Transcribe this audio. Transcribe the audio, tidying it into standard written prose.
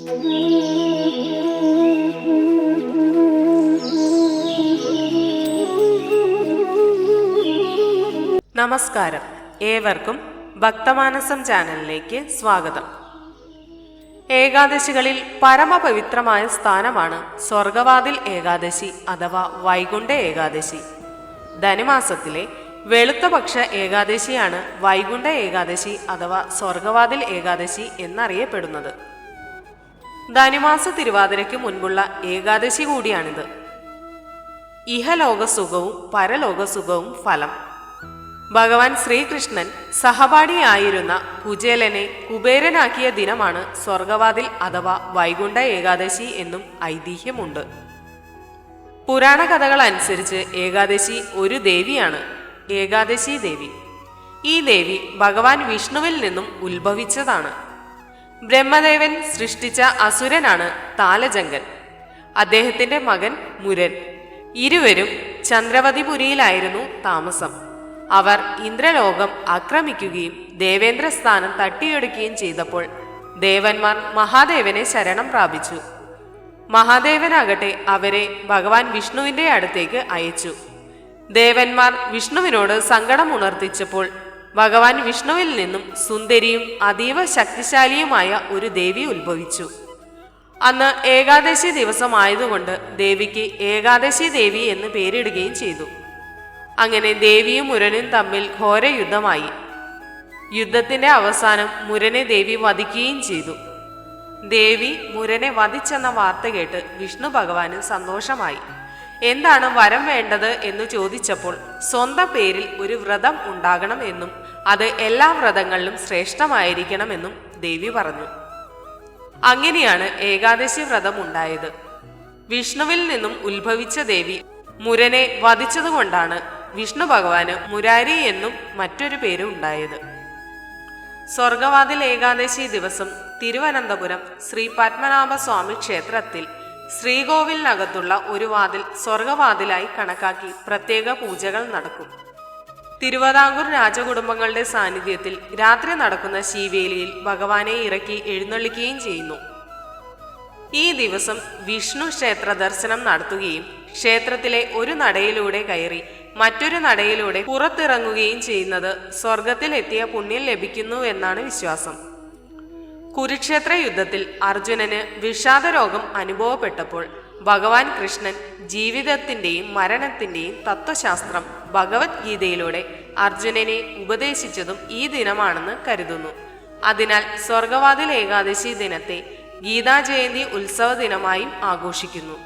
നമസ്കാരം, ഏവർക്കും ഭക്തമാനസം ചാനലിലേക്ക് സ്വാഗതം. ഏകാദശികളിൽ പരമപവിത്രമായ സ്ഥാനമാണ് സ്വർഗവാതിൽ ഏകാദശി അഥവാ വൈകുണ്ഠ ഏകാദശി. ധനുമാസത്തിലെ വെളുത്തപക്ഷ ഏകാദശിയാണ് വൈകുണ്ഠ ഏകാദശി അഥവാ സ്വർഗവാതിൽ ഏകാദശി എന്നറിയപ്പെടുന്നത്. ധനുമാസ തിരുവാതിരയ്ക്ക് മുൻപുള്ള ഏകാദശി കൂടിയാണിത്. ഇഹലോക സുഖവും പരലോക സുഖവും ഫലം. ഭഗവാൻ ശ്രീകൃഷ്ണൻ സഹപാഠിയായിരുന്ന കുചേലനെ കുബേരനാക്കിയ ദിനമാണ് സ്വർഗവാതിൽ അഥവാ വൈകുണ്ഠ ഏകാദശി എന്നും ഐതിഹ്യമുണ്ട്. പുരാണ കഥകൾ അനുസരിച്ച് ഏകാദശി ഒരു ദേവിയാണ്, ഏകാദശി ദേവി. ഈ ദേവി ഭഗവാൻ വിഷ്ണുവിൽ നിന്നും ഉത്ഭവിച്ചതാണ്. ബ്രഹ്മദേവൻ സൃഷ്ടിച്ച അസുരനാണ് താലജങ്കൻ. അദ്ദേഹത്തിന്റെ മകൻ മുരൻ. ഇരുവരും ചന്ദ്രവതിപുരിയിലായിരുന്നു താമസം. അവർ ഇന്ദ്രലോകം ആക്രമിക്കുകയും ദേവേന്ദ്രസ്ഥാനം തട്ടിയെടുക്കുകയും ചെയ്തപ്പോൾ ദേവന്മാർ മഹാദേവനെ ശരണം പ്രാപിച്ചു. മഹാദേവനാകട്ടെ അവരെ ഭഗവാൻ വിഷ്ണുവിന്റെ അടുത്തേക്ക് അയച്ചു. ദേവന്മാർ വിഷ്ണുവിനോട് സങ്കടം ഉണർത്തിച്ചപ്പോൾ ഭഗവാൻ വിഷ്ണുവിൽ നിന്നും സുന്ദരിയും അതീവ ശക്തിശാലിയുമായ ഒരു ദേവി ഉത്ഭവിച്ചു. അന്ന് ഏകാദശി ദിവസമായതുകൊണ്ട് ദേവിക്ക് ഏകാദശി ദേവി എന്ന് പേരിടുകയും ചെയ്തു. അങ്ങനെ ദേവിയും മുരനും തമ്മിൽ ഘോര യുദ്ധമായി. യുദ്ധത്തിന്റെ അവസാനം മുരനെ ദേവി വധിക്കുകയും ചെയ്തു. ദേവി മുരനെ വധിച്ചെന്ന വാർത്ത കേട്ട് വിഷ്ണു ഭഗവാന് സന്തോഷമായി. എന്താണ് വരം വേണ്ടത് എന്ന് ചോദിച്ചപ്പോൾ സ്വന്തം പേരിൽ ഒരു വ്രതം ഉണ്ടാകണം എന്നും അത് എല്ലാ വ്രതങ്ങളിലും ശ്രേഷ്ഠമായിരിക്കണമെന്നും ദേവി പറഞ്ഞു. അങ്ങനെയാണ് ഏകാദശി വ്രതം ഉണ്ടായത്. വിഷ്ണുവിൽ നിന്നും ഉത്ഭവിച്ച ദേവി മുരനെ വധിച്ചതുകൊണ്ടാണ് വിഷ്ണു ഭഗവാന് മുരാരി എന്നും മറ്റൊരു പേര് ഉണ്ടായത്. സ്വർഗവാതിൽ ഏകാദശി ദിവസം തിരുവനന്തപുരം ശ്രീ പത്മനാഭസ്വാമി ക്ഷേത്രത്തിൽ ശ്രീകോവിലിനകത്തുള്ള ഒരു വാതിൽ സ്വർഗവാതിലായി കണക്കാക്കി പ്രത്യേക പൂജകൾ നടക്കും. തിരുവിതാംകൂർ രാജകുടുംബങ്ങളുടെ സാന്നിധ്യത്തിൽ രാത്രി നടക്കുന്ന ശീവേലിയിൽ ഭഗവാനെ ഇറക്കി എഴുന്നള്ളിക്കുകയും ചെയ്യുന്നു. ഈ ദിവസം വിഷ്ണു ക്ഷേത്ര ദർശനം നടത്തുകയും ക്ഷേത്രത്തിലെ ഒരു നടയിലൂടെ കയറി മറ്റൊരു നടയിലൂടെ പുറത്തിറങ്ങുകയും ചെയ്യുന്നത് സ്വർഗത്തിൽ എത്തിയ പുണ്യം ലഭിക്കുന്നു എന്നാണ് വിശ്വാസം. കുരുക്ഷേത്ര യുദ്ധത്തിൽ അർജുനന് വിഷാദരോഗം അനുഭവപ്പെട്ടപ്പോൾ ഭഗവാൻ കൃഷ്ണൻ ജീവിതത്തിന്റെയും മരണത്തിന്റെയും തത്വശാസ്ത്രം ഭഗവത്ഗീതയിലൂടെ അർജുനനെ ഉപദേശിച്ചതും ഈ ദിനമാണെന്ന് കരുതുന്നു. അതിനാൽ സ്വർഗവാതിൽ ഏകാദശി ദിനത്തെ ഗീതാ ജയന്തി ഉത്സവ ദിനമായും ആഘോഷിക്കുന്നു.